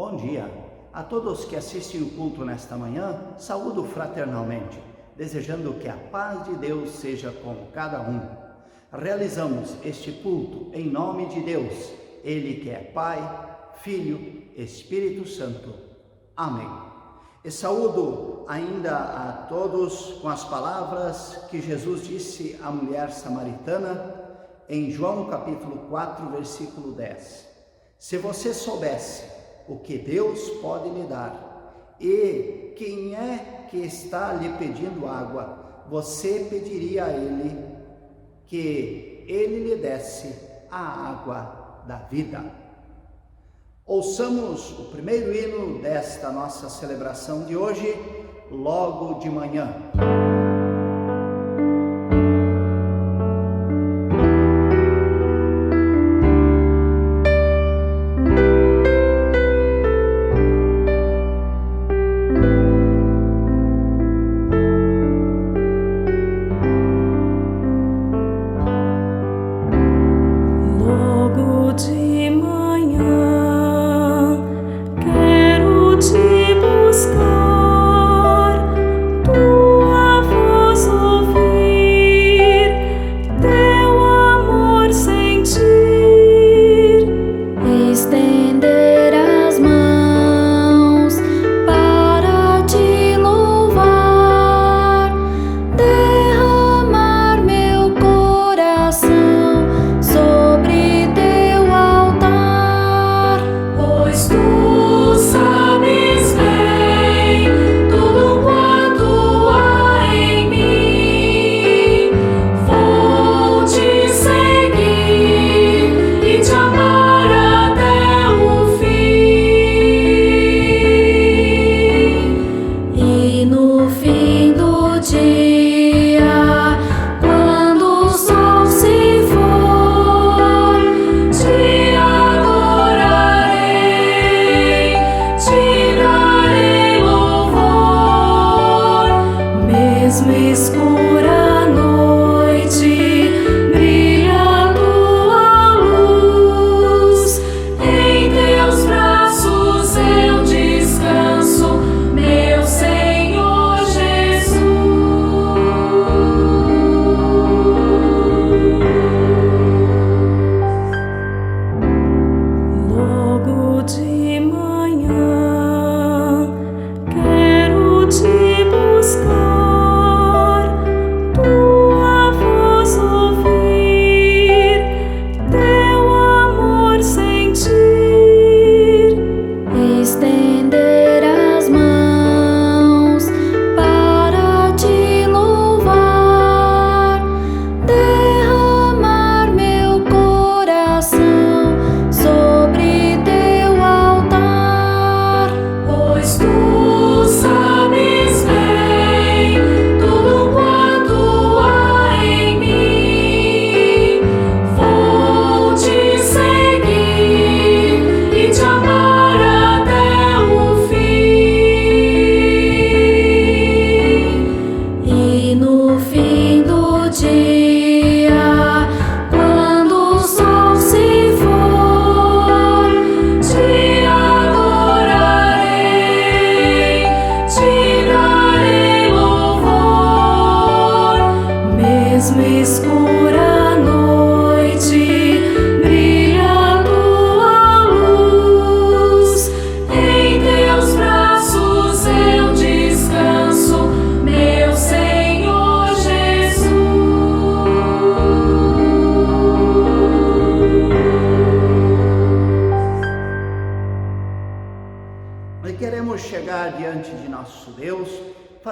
Bom dia a todos que assistem o culto nesta manhã. Saúdo fraternalmente, desejando que a paz de Deus seja com cada um. Realizamos este culto em nome de Deus, Ele que é Pai, Filho, Espírito Santo. Amém. E saúdo ainda a todos com as palavras que Jesus disse à mulher samaritana em João capítulo 4, versículo 10. Se você soubesse o que Deus pode lhe dar e quem é que está lhe pedindo água, você pediria a Ele que Ele lhe desse a água da vida. Ouçamos o primeiro hino desta nossa celebração de hoje, logo de manhã.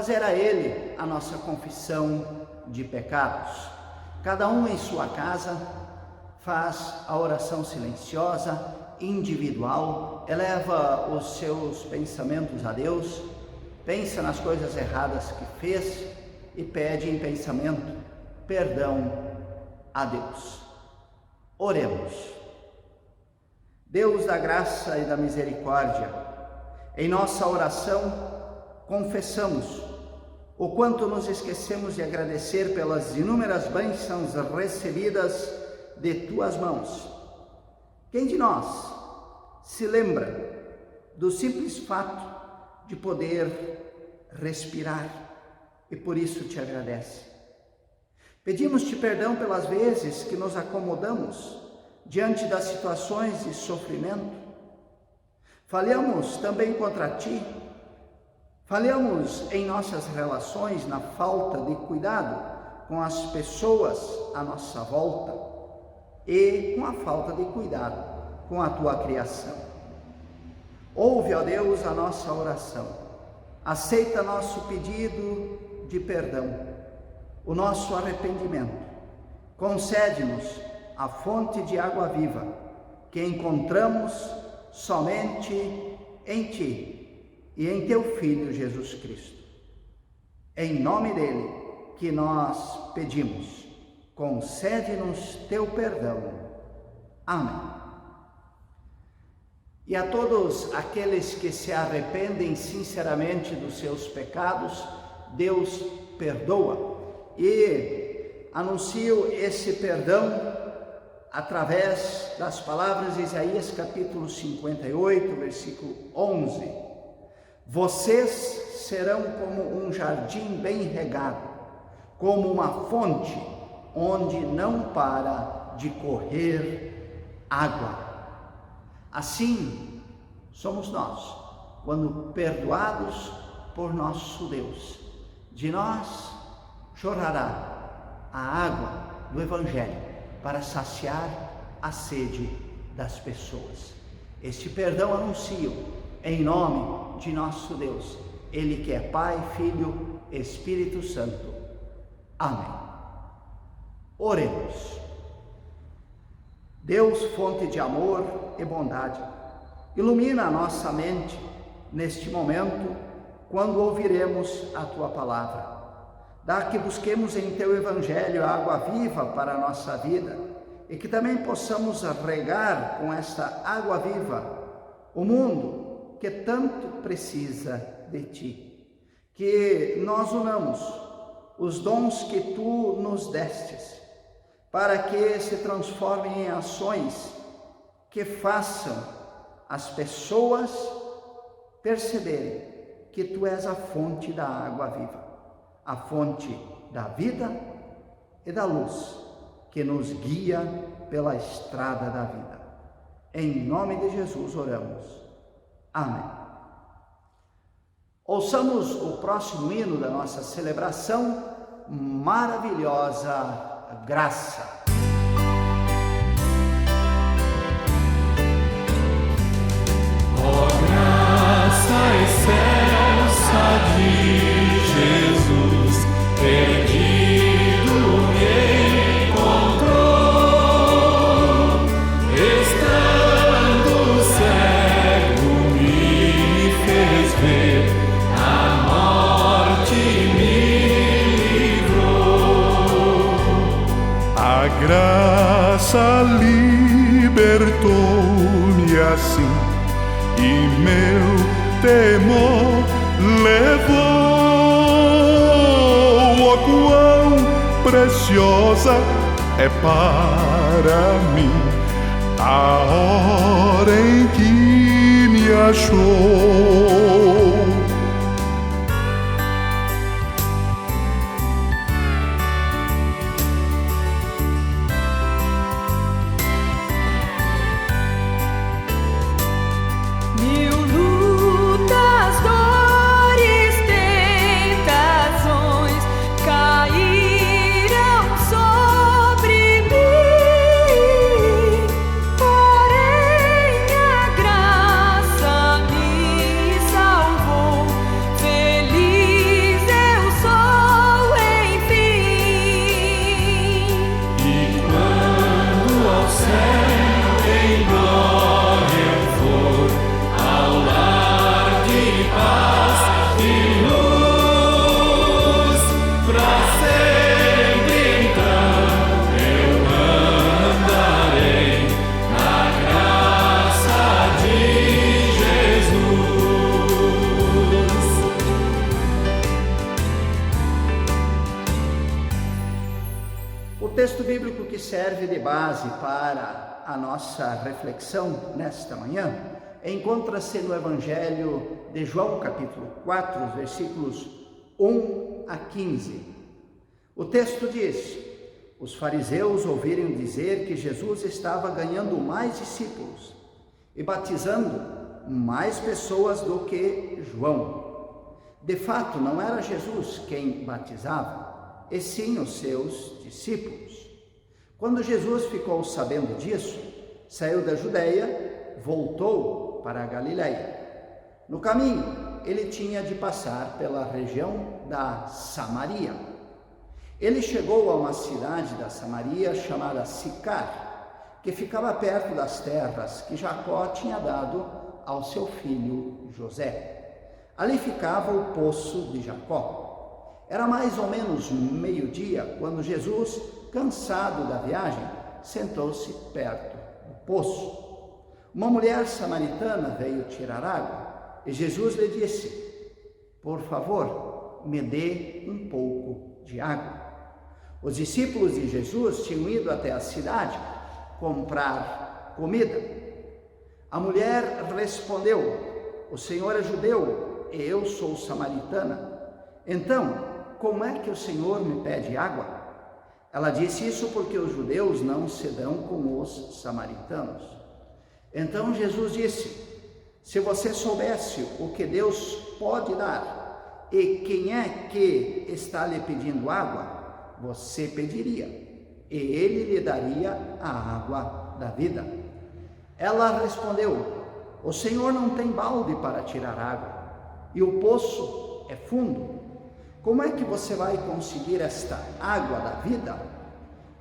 Fazer a Ele a nossa confissão de pecados. Cada um em sua casa faz a oração silenciosa, individual, eleva os seus pensamentos a Deus, pensa nas coisas erradas que fez e pede em pensamento perdão a Deus. Oremos. Deus da graça e da misericórdia, em nossa oração confessamos o quanto nos esquecemos de agradecer pelas inúmeras bênçãos recebidas de tuas mãos. Quem de nós se lembra do simples fato de poder respirar, e por isso te agradece. Pedimos-te perdão pelas vezes que nos acomodamos diante das situações de sofrimento. Falhamos também contra ti, falhamos em nossas relações na falta de cuidado com as pessoas à nossa volta e com a falta de cuidado com a tua criação. Ouve, ó Deus, a nossa oração, aceita nosso pedido de perdão, o nosso arrependimento, concede-nos a fonte de água viva que encontramos somente em Ti e em Teu Filho Jesus Cristo. Em nome dele que nós pedimos, concede-nos Teu perdão. Amém. E a todos aqueles que se arrependem sinceramente dos seus pecados, Deus perdoa. E anuncio esse perdão através das palavras de Isaías capítulo 58, versículo 11. Vocês serão como um jardim bem regado, como uma fonte onde não para de correr água. Assim somos nós, quando perdoados por nosso Deus. De nós jorrará a água do Evangelho para saciar a sede das pessoas. Este perdão anuncio em nome de nosso Deus, Ele que é Pai, Filho, Espírito Santo. Amém. Oremos. Deus, fonte de amor e bondade, ilumina a nossa mente neste momento, quando ouviremos a Tua palavra. Dá que busquemos em Teu Evangelho a água viva para a nossa vida e que também possamos regar com esta água viva o mundo que tanto precisa de Ti. Que nós unamos os dons que Tu nos destes, para que se transformem em ações que façam as pessoas perceberem que Tu és a fonte da água viva, a fonte da vida e da luz que nos guia pela estrada da vida. Em nome de Jesus oramos. Amém. Ouçamos o próximo hino da nossa celebração, Maravilhosa Graça. Ó graça excelsa de Jesus, perdido me encontrou, estando cego me fez ver, a morte me livrou. A graça libertou-me assim, e meu temor levou. Oh, quão preciosa é para mim a hora em que me achou. O texto bíblico que serve de base para a nossa reflexão nesta manhã encontra-se no Evangelho de João, capítulo 4, versículos 1 a 15. O texto diz: os fariseus ouviram dizer que Jesus estava ganhando mais discípulos e batizando mais pessoas do que João. De fato, não era Jesus quem batizava, e sim os seus discípulos. Quando Jesus ficou sabendo disso, saiu da Judeia, voltou para a Galileia. No caminho, ele tinha de passar pela região da Samaria. Ele chegou a uma cidade da Samaria chamada Sicar, que ficava perto das terras que Jacó tinha dado ao seu filho José. Ali ficava o poço de Jacó. Era mais ou menos meio-dia quando Jesus, cansado da viagem, sentou-se perto do poço. Uma mulher samaritana veio tirar água e Jesus lhe disse: por favor, me dê um pouco de água. Os discípulos de Jesus tinham ido até a cidade comprar comida. A mulher respondeu: o Senhor é judeu e eu sou samaritana. Então, como é que o Senhor me pede água? Ela disse isso porque os judeus não se dão com os samaritanos. Então Jesus disse: se você soubesse o que Deus pode dar e quem é que está lhe pedindo água, você pediria, e ele lhe daria a água da vida. Ela respondeu: o Senhor não tem balde para tirar água, e o poço é fundo. Como é que você vai conseguir esta água da vida?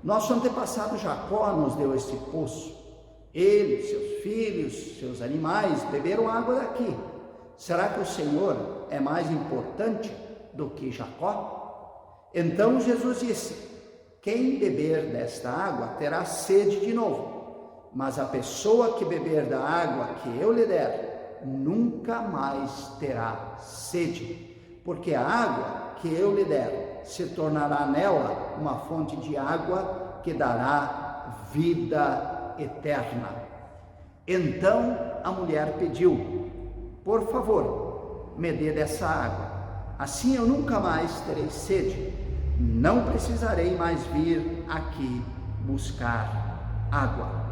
Nosso antepassado Jacó nos deu este poço. Ele, seus filhos, seus animais beberam água daqui. Será que o Senhor é mais importante do que Jacó? Então Jesus disse: quem beber desta água terá sede de novo, mas a pessoa que beber da água que eu lhe der, nunca mais terá sede, porque a água que eu lhe der se tornará nela uma fonte de água que dará vida eterna. Então a mulher pediu: por favor, me dê dessa água, assim eu nunca mais terei sede, não precisarei mais vir aqui buscar água.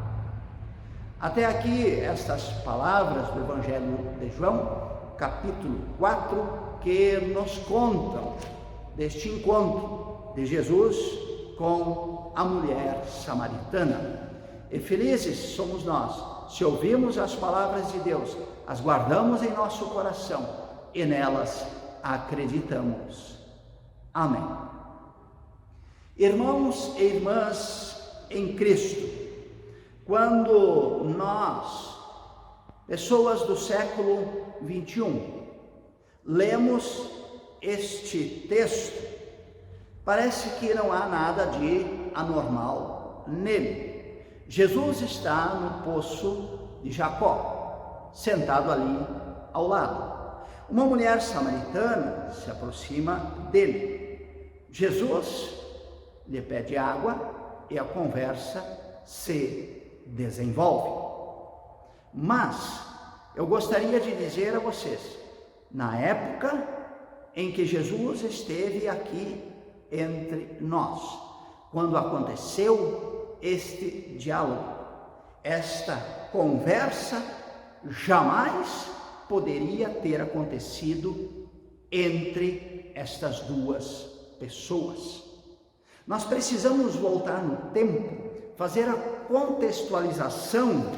Até aqui estas palavras do Evangelho de João, capítulo 4, que nos contam deste encontro de Jesus com a mulher samaritana. E felizes somos nós, se ouvimos as palavras de Deus, as guardamos em nosso coração e nelas acreditamos. Amém. Irmãos e irmãs em Cristo, quando nós, pessoas do século 21, lemos este texto, parece que não há nada de anormal nele. Jesus está no poço de Jacó, sentado ali ao lado. Uma mulher samaritana se aproxima dele. Jesus lhe pede água e a conversa se desenvolve. Mas eu gostaria de dizer a vocês, na época em que Jesus esteve aqui entre nós, quando aconteceu este diálogo, esta conversa jamais poderia ter acontecido entre estas duas pessoas. Nós precisamos voltar no tempo, fazer a contextualização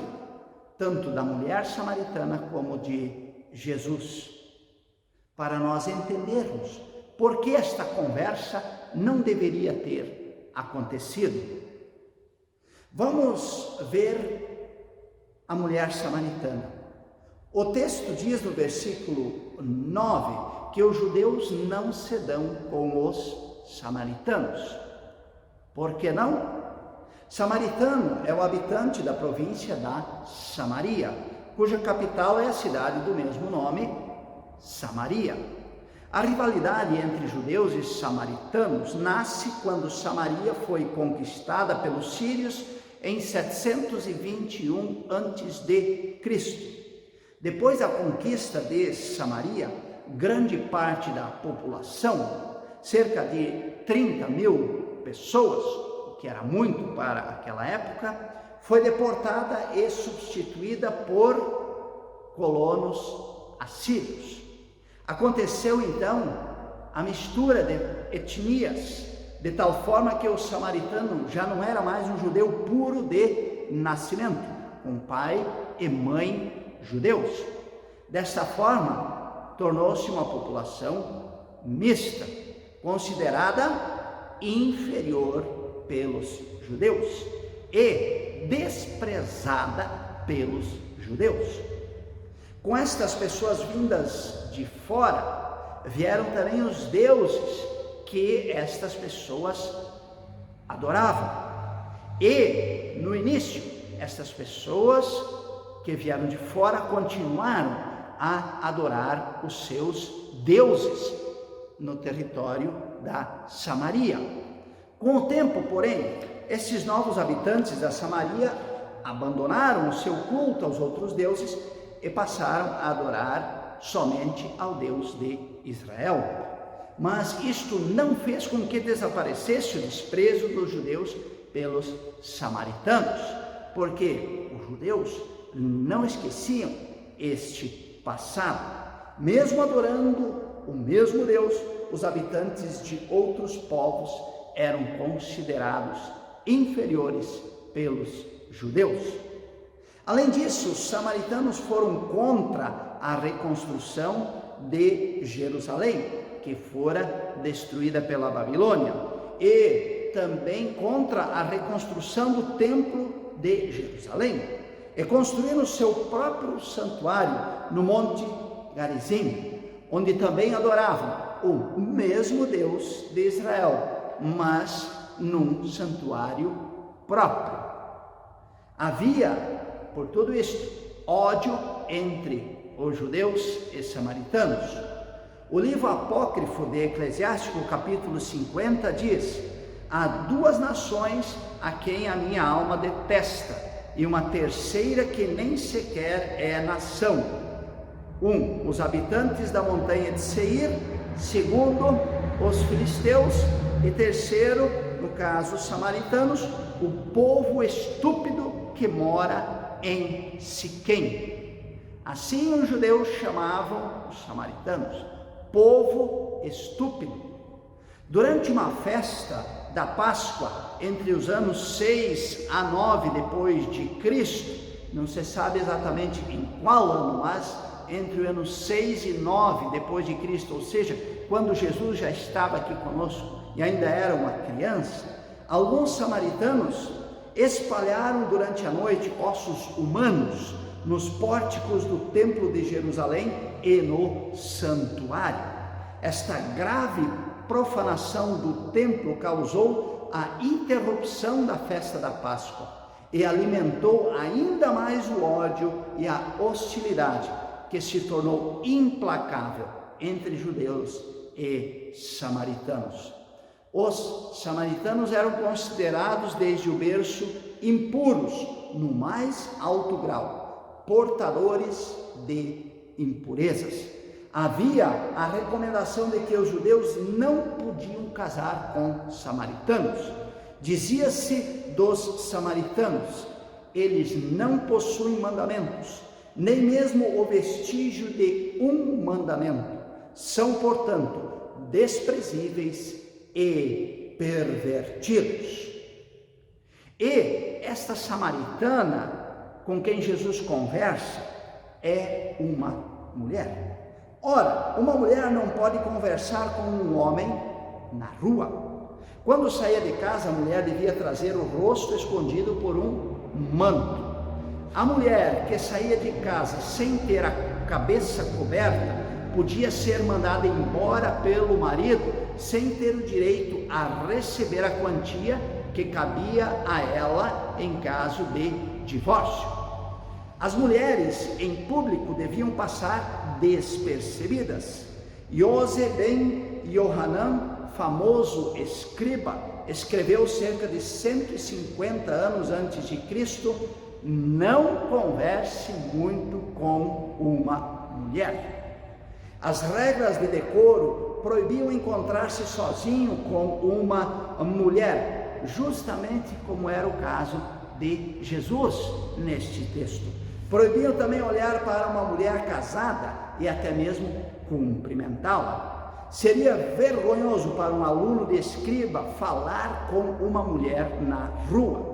tanto da mulher samaritana como de Jesus, para nós entendermos por que esta conversa não deveria ter acontecido. Vamos ver a mulher samaritana. O texto diz no versículo 9 que os judeus não se dão com os samaritanos. Por que não? Samaritano é o habitante da província da Samaria, cuja capital é a cidade do mesmo nome, Samaria. A rivalidade entre judeus e samaritanos nasce quando Samaria foi conquistada pelos sírios em 721 a.C. Depois da conquista de Samaria, grande parte da população, cerca de 30.000 pessoas, o que era muito para aquela época, foi deportada e substituída por colonos assírios. Aconteceu então a mistura de etnias, de tal forma que o samaritano já não era mais um judeu puro de nascimento, com pai e mãe judeus. Desta forma, tornou-se uma população mista, considerada inferior pelos judeus e desprezada pelos judeus. Com estas pessoas vindas de fora, vieram também os deuses que estas pessoas adoravam. E, no início, estas pessoas que vieram de fora continuaram a adorar os seus deuses no território da Samaria. Com o tempo, porém, esses novos habitantes da Samaria abandonaram o seu culto aos outros deuses e passaram a adorar somente ao Deus de Israel. Mas isto não fez com que desaparecesse o desprezo dos judeus pelos samaritanos, porque os judeus não esqueciam este passado. Mesmo adorando o mesmo Deus, os habitantes de outros povos eram considerados inferiores pelos judeus. Além disso, os samaritanos foram contra a reconstrução de Jerusalém, que fora destruída pela Babilônia, e também contra a reconstrução do templo de Jerusalém, e construíram seu próprio santuário no Monte Garizim, onde também adoravam o mesmo Deus de Israel, mas num santuário próprio. Havia, por tudo isto, ódio entre os judeus e samaritanos. O livro apócrifo de Eclesiástico, capítulo 50, diz: há duas nações a quem a minha alma detesta, e uma terceira que nem sequer é nação. Os habitantes da montanha de Seir, segundo, os filisteus, e terceiro, no caso, os samaritanos, o povo estúpido que mora em Siquém. Assim os judeus chamavam os samaritanos, povo estúpido. Durante uma festa da Páscoa, entre os anos 6 a 9 depois de Cristo, não se sabe exatamente em qual ano, mas entre os anos 6 e 9 depois de Cristo, ou seja, quando Jesus já estava aqui conosco e ainda era uma criança, alguns samaritanos espalharam durante a noite ossos humanos nos pórticos do templo de Jerusalém e no santuário. Esta grave profanação do templo causou a interrupção da festa da Páscoa e alimentou ainda mais o ódio e a hostilidade, que se tornou implacável entre judeus e samaritanos. Os samaritanos eram considerados desde o berço impuros, no mais alto grau, portadores de impurezas. Havia a recomendação de que os judeus não podiam casar com samaritanos. Dizia-se dos samaritanos: eles não possuem mandamentos, nem mesmo o vestígio de um mandamento. São, portanto, desprezíveis e pervertidos. E esta samaritana com quem Jesus conversa é uma mulher. Ora, uma mulher não pode conversar com um homem na rua. Quando saía de casa, a mulher devia trazer o rosto escondido por um manto. A mulher que saía de casa sem ter a cabeça coberta podia ser mandada embora pelo marido sem ter o direito a receber a quantia que cabia a ela em caso de divórcio. As mulheres em público deviam passar despercebidas. Yose ben Yohanan, famoso escriba, escreveu cerca de 150 anos antes de Cristo não converse muito com uma mulher. As regras de decoro proibiam encontrar-se sozinho com uma mulher, justamente como era o caso de Jesus neste texto. Proibiam também olhar para uma mulher casada e até mesmo cumprimentá-la. Seria vergonhoso para um aluno de escriba falar com uma mulher na rua.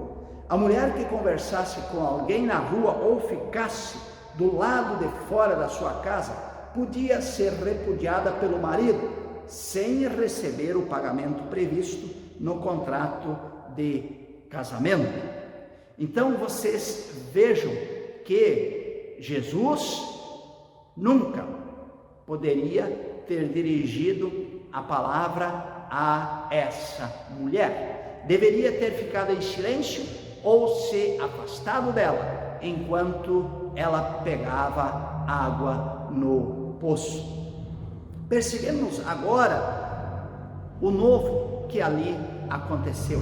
A mulher que conversasse com alguém na rua ou ficasse do lado de fora da sua casa podia ser repudiada pelo marido sem receber o pagamento previsto no contrato de casamento. Então vocês vejam que Jesus nunca poderia ter dirigido a palavra a essa mulher. Deveria ter ficado em silêncio ou se afastado dela enquanto ela pegava água no poço. Percebemos agora o novo que ali aconteceu.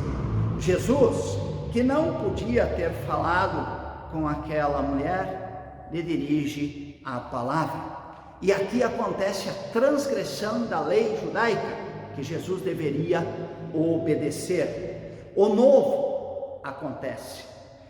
Jesus, que não podia ter falado com aquela mulher, lhe dirige a palavra. E aqui acontece a transgressão da lei judaica que Jesus deveria obedecer. O novo acontece.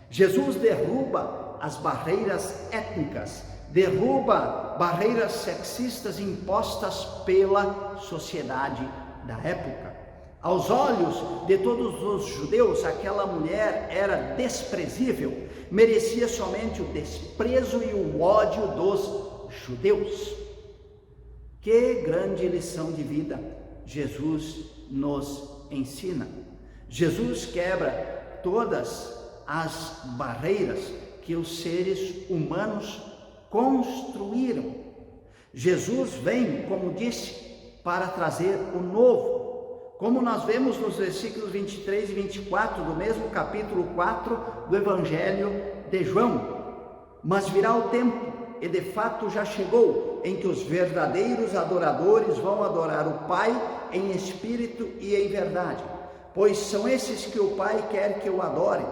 Jesus derruba as barreiras étnicas, derruba barreiras sexistas impostas pela sociedade da época. Aos olhos de todos os judeus, aquela mulher era desprezível, merecia somente o desprezo e o ódio dos judeus. Que grande lição de vida Jesus nos ensina. Jesus quebra todas as barreiras que os seres humanos construíram. Jesus vem, como disse, para trazer o novo, como nós vemos nos versículos 23 e 24 do mesmo capítulo 4 do Evangelho de João. Mas virá o tempo, e de fato já chegou, em que os verdadeiros adoradores vão adorar o Pai em espírito e em verdade, pois são esses que o Pai quer que o adorem.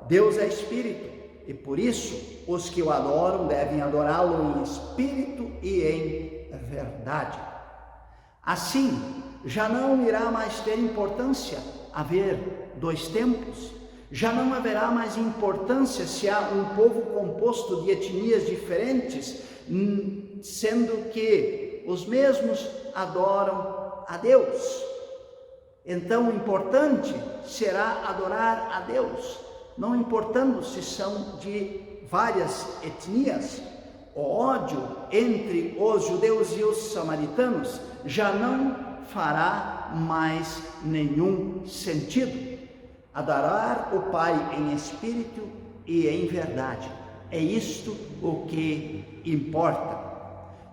Deus é espírito, e por isso os que o adoram devem adorá-lo em espírito e em verdade. Assim, já não irá mais ter importância haver dois tempos, já não haverá mais importância se há um povo composto de etnias diferentes, sendo que os mesmos adoram a Deus. Então, o importante será adorar a Deus, não importando se são de várias etnias. O ódio entre os judeus e os samaritanos já não fará mais nenhum sentido. Adorar o Pai em espírito e em verdade, é isto o que importa.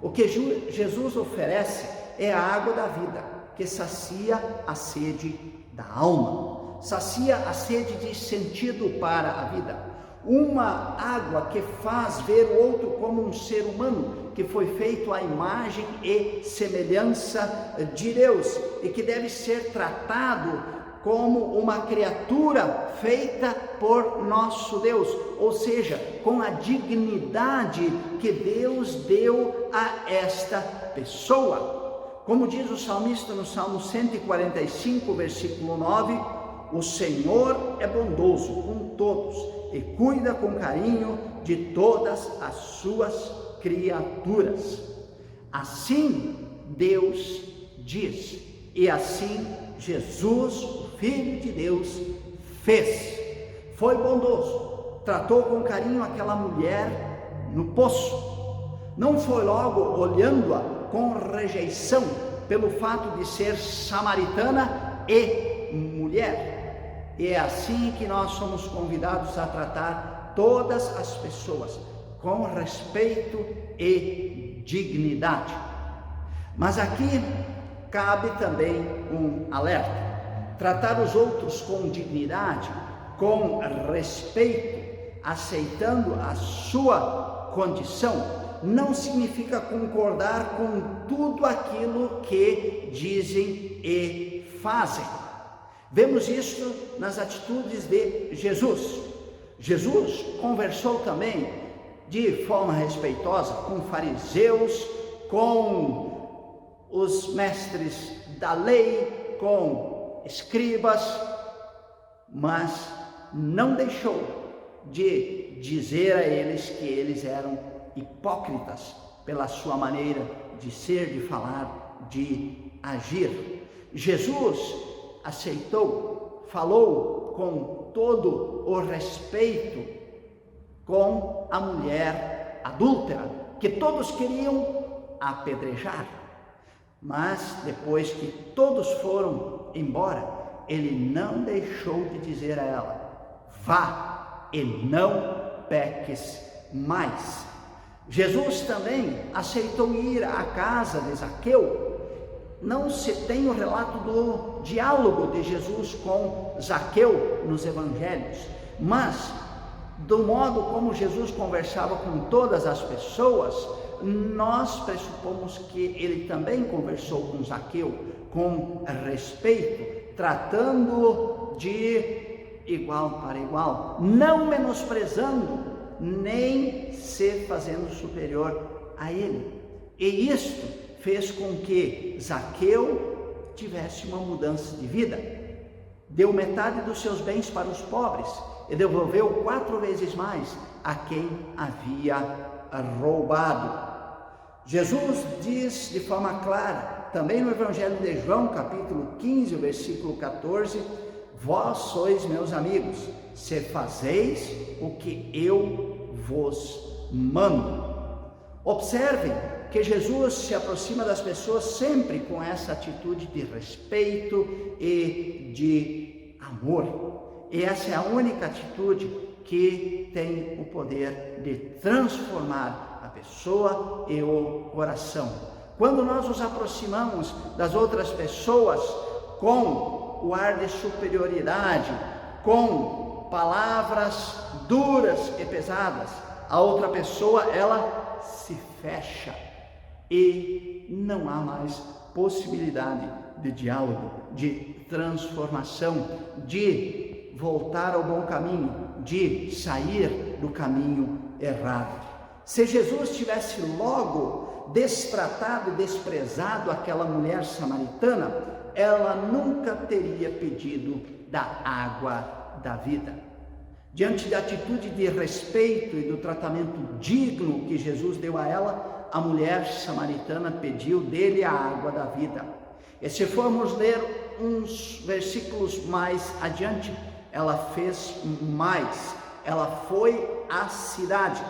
O que Jesus oferece é a água da vida, que sacia a sede da alma, sacia a sede de sentido para a vida. Uma água que faz ver o outro como um ser humano, que foi feito à imagem e semelhança de Deus, e que deve ser tratado como uma criatura feita por nosso Deus, ou seja, com a dignidade que Deus deu a esta pessoa. Como diz o salmista no Salmo 145, versículo 9, o Senhor é bondoso com todos e cuida com carinho de todas as suas criaturas. Assim Deus diz, e assim Jesus, o Filho de Deus, fez. Foi bondoso, tratou com carinho aquela mulher no poço. Não foi logo olhando-a com rejeição pelo fato de ser samaritana e mulher. E é assim que nós somos convidados a tratar todas as pessoas com respeito e dignidade. Mas aqui cabe também um alerta. Tratar os outros com dignidade, com respeito, aceitando a sua condição, não significa concordar com tudo aquilo que dizem e fazem. Vemos isso nas atitudes de Jesus. Jesus conversou também de forma respeitosa com fariseus, com os mestres da lei, com escribas, mas não deixou de dizer a eles que eles eram hipócritas pela sua maneira de ser, de falar, de agir. Jesus aceitou, falou com todo o respeito com a mulher adúltera, que todos queriam apedrejar. Mas depois que todos foram embora, ele não deixou de dizer a ela: vá e não peques mais. Jesus também aceitou ir à casa de Zaqueu. Não se tem o relato do diálogo de Jesus com Zaqueu nos evangelhos, mas do modo como Jesus conversava com todas as pessoas, nós pressupomos que ele também conversou com Zaqueu com respeito, tratando-o de igual para igual, não menosprezando, nem se fazendo superior a ele. E isto fez com que Zaqueu tivesse uma mudança de vida. Deu metade dos seus bens para os pobres e devolveu 4 vezes mais a quem havia roubado. Jesus diz de forma clara, também no Evangelho de João, capítulo 15, versículo 14: vós sois meus amigos, se fazeis o que eu vos mando. Observem que Jesus se aproxima das pessoas sempre com essa atitude de respeito e de amor. E essa é a única atitude que tem o poder de transformar a pessoa e o coração. Quando nós nos aproximamos das outras pessoas com o ar de superioridade, com palavras duras e pesadas, a outra pessoa, ela se fecha e não há mais possibilidade de diálogo, de transformação, de voltar ao bom caminho, de sair do caminho errado. Se Jesus tivesse logo destratado e desprezado aquela mulher samaritana, ela nunca teria pedido da água da vida. Diante da atitude de respeito e do tratamento digno que Jesus deu a ela, a mulher samaritana pediu dele a água da vida. E se formos ler uns versículos mais adiante, ela fez mais. Ela foi à cidade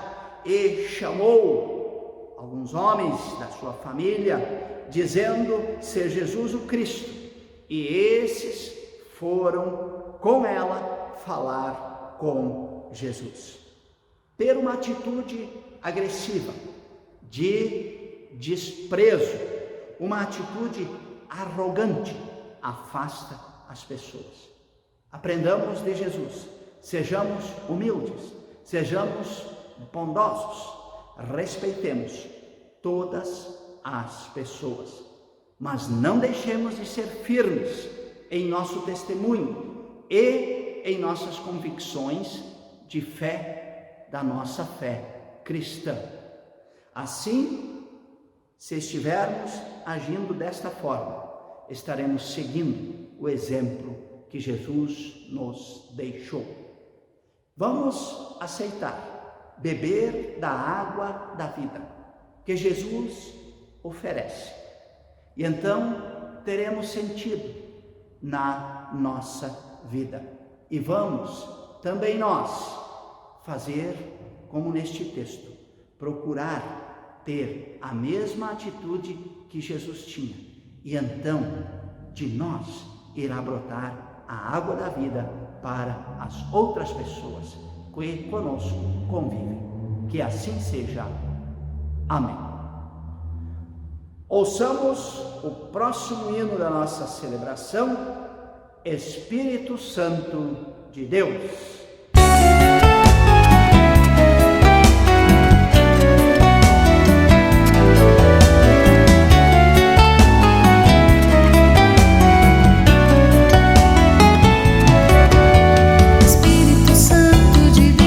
e chamou alguns homens da sua família, dizendo ser Jesus o Cristo. E esses foram com ela falar com Jesus. Ter uma atitude agressiva, de desprezo, uma atitude arrogante, afasta as pessoas. Aprendamos de Jesus, sejamos humildes, sejamos bondosos, respeitemos todas as pessoas, mas não deixemos de ser firmes em nosso testemunho e em nossas convicções de fé, da nossa fé cristã. Assim, se estivermos agindo desta forma, estaremos seguindo o exemplo que Jesus nos deixou. Vamos aceitar beber da água da vida que Jesus oferece. E então teremos sentido na nossa vida. E vamos também nós fazer como neste texto, procurar ter a mesma atitude que Jesus tinha. E então de nós irá brotar a água da vida para as outras pessoas que conosco convivem. Que assim seja. Amém. Ouçamos o próximo hino da nossa celebração, Espírito Santo de Deus. Espírito Santo de Deus.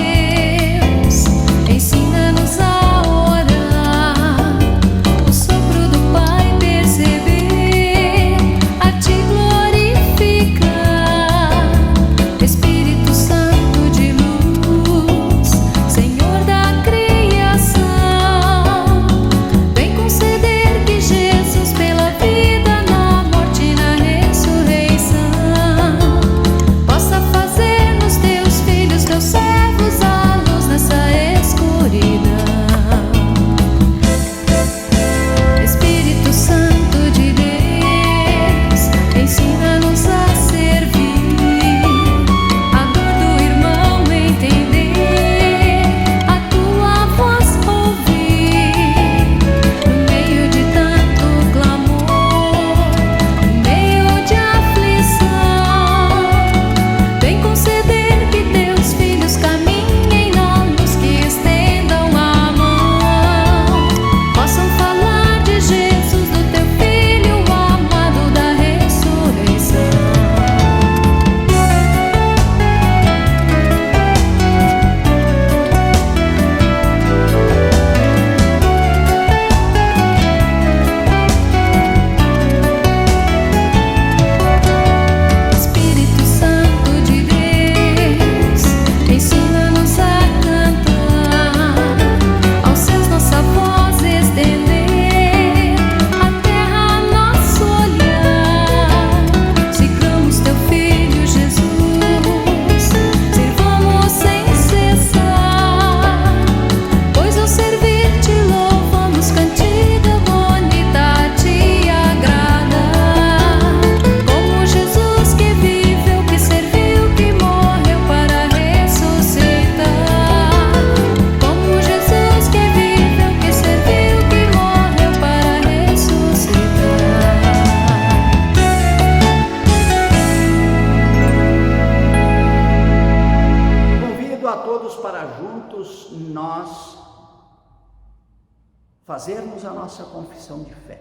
fazermos a nossa confissão de fé.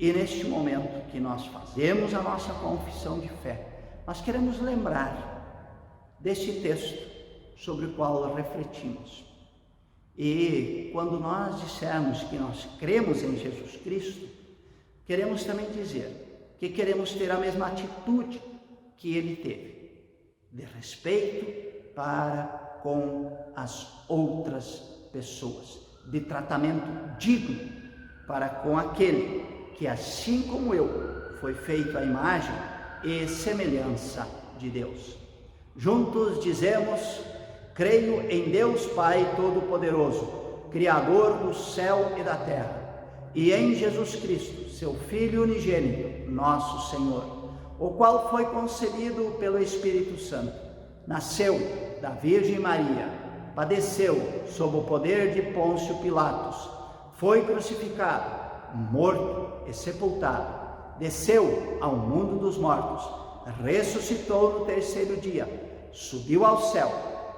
E neste momento que nós fazemos a nossa confissão de fé, nós queremos lembrar deste texto sobre o qual refletimos. E quando nós dissermos que nós cremos em Jesus Cristo, queremos também dizer que queremos ter a mesma atitude que ele teve, de respeito para com as outras pessoas, de tratamento digno para com aquele que, assim como eu, foi feito à imagem e semelhança de Deus. Juntos dizemos: creio em Deus Pai Todo-Poderoso, Criador do céu e da terra, e em Jesus Cristo, seu Filho unigênito, nosso Senhor, o qual foi concebido pelo Espírito Santo, nasceu da Virgem Maria, padeceu sob o poder de Pôncio Pilatos, foi crucificado, morto e sepultado, desceu ao mundo dos mortos, ressuscitou no terceiro dia, subiu ao céu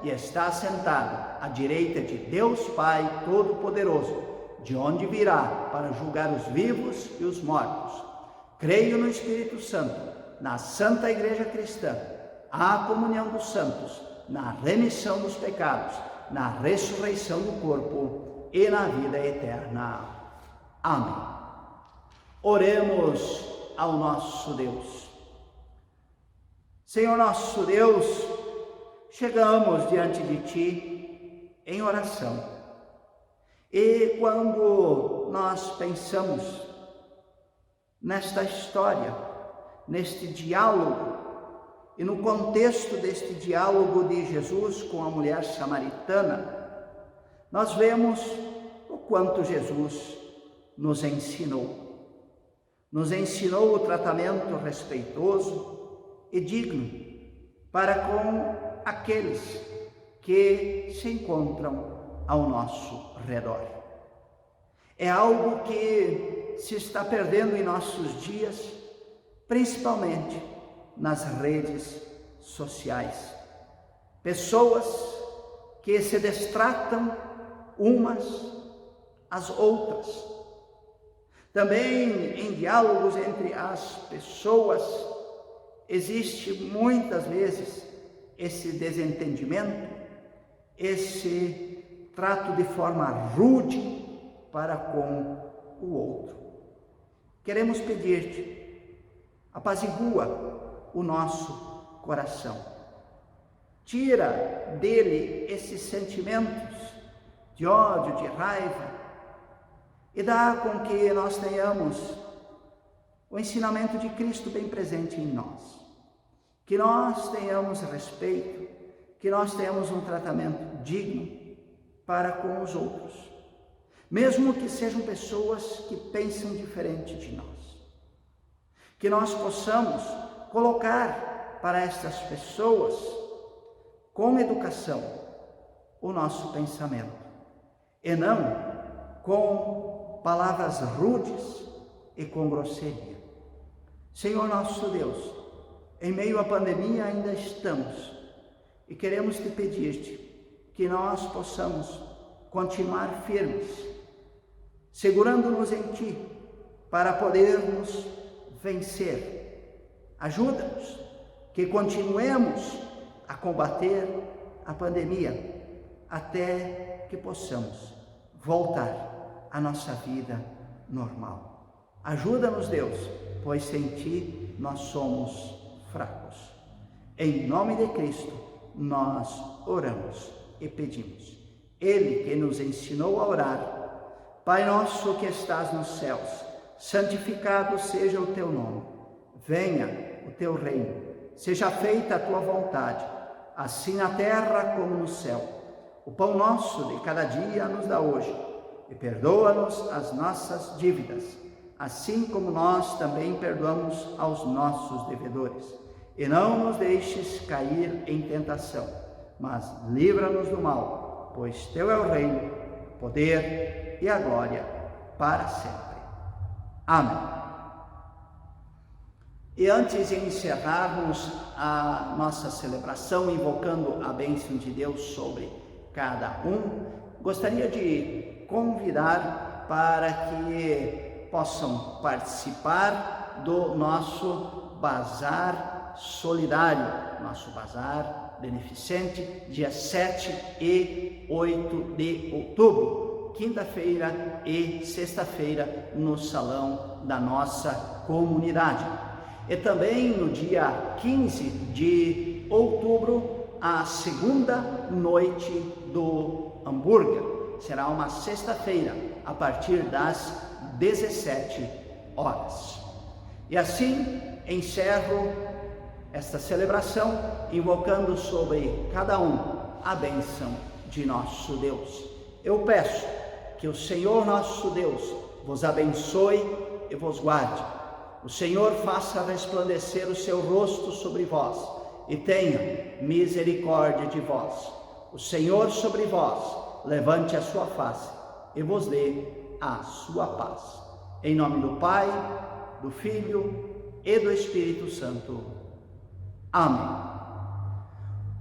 e está sentado à direita de Deus Pai Todo-Poderoso, de onde virá para julgar os vivos e os mortos. Creio no Espírito Santo, na Santa Igreja Cristã, a comunhão dos santos, na remissão dos pecados, na ressurreição do corpo e na vida eterna. Amém. Oremos ao nosso Deus. Senhor nosso Deus, chegamos diante de Ti em oração. E quando nós pensamos nesta história, neste diálogo, e no contexto deste diálogo de Jesus com a mulher samaritana, nós vemos o quanto Jesus nos ensinou. Nos ensinou o tratamento respeitoso e digno para com aqueles que se encontram ao nosso redor. É algo que se está perdendo em nossos dias, principalmente nas redes sociais. Pessoas que se destratam umas às outras. Também em diálogos entre as pessoas existe muitas vezes esse desentendimento, esse trato de forma rude para com o outro. Queremos pedir-te, apazigua o nosso coração. Tira dele esses sentimentos de ódio, de raiva, e dá com que nós tenhamos o ensinamento de Cristo bem presente em nós. Que nós tenhamos respeito, que nós tenhamos um tratamento digno para com os outros, mesmo que sejam pessoas que pensam diferente de nós. Que nós possamos colocar para estas pessoas, com educação, o nosso pensamento, e não com palavras rudes e com grosseria. Senhor nosso Deus, em meio à pandemia ainda estamos e queremos te pedir-te que nós possamos continuar firmes, segurando-nos em Ti, para podermos vencer. Ajuda-nos que continuemos a combater a pandemia até que possamos voltar à nossa vida normal. Ajuda-nos, Deus, pois sem Ti nós somos fracos. Em nome de Cristo nós oramos e pedimos. Ele que nos ensinou a orar: Pai nosso que estás nos céus, santificado seja o Teu nome. Venha o Teu reino, seja feita a Tua vontade, assim na terra como no céu. O pão nosso de cada dia nos dá hoje, e perdoa-nos as nossas dívidas, assim como nós também perdoamos aos nossos devedores. E não nos deixes cair em tentação, mas livra-nos do mal, pois Teu é o reino, o poder e a glória para sempre. Amém. E antes de encerrarmos a nossa celebração, invocando a bênção de Deus sobre cada um, gostaria de convidar para que possam participar do nosso bazar solidário, nosso bazar beneficente, dia 7 e 8 de outubro, quinta-feira e sexta-feira, no salão da nossa comunidade. E também no dia 15 de outubro, a segunda noite do hambúrguer. Será uma sexta-feira, a partir das 17 horas. E assim encerro esta celebração, invocando sobre cada um a bênção de nosso Deus. Eu peço que o Senhor nosso Deus vos abençoe e vos guarde. O Senhor faça resplandecer o seu rosto sobre vós e tenha misericórdia de vós. O Senhor sobre vós levante a sua face e vos dê a sua paz. Em nome do Pai, do Filho e do Espírito Santo. Amém.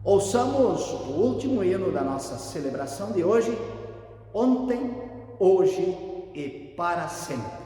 Ouçamos o último hino da nossa celebração de hoje, ontem, hoje e para sempre.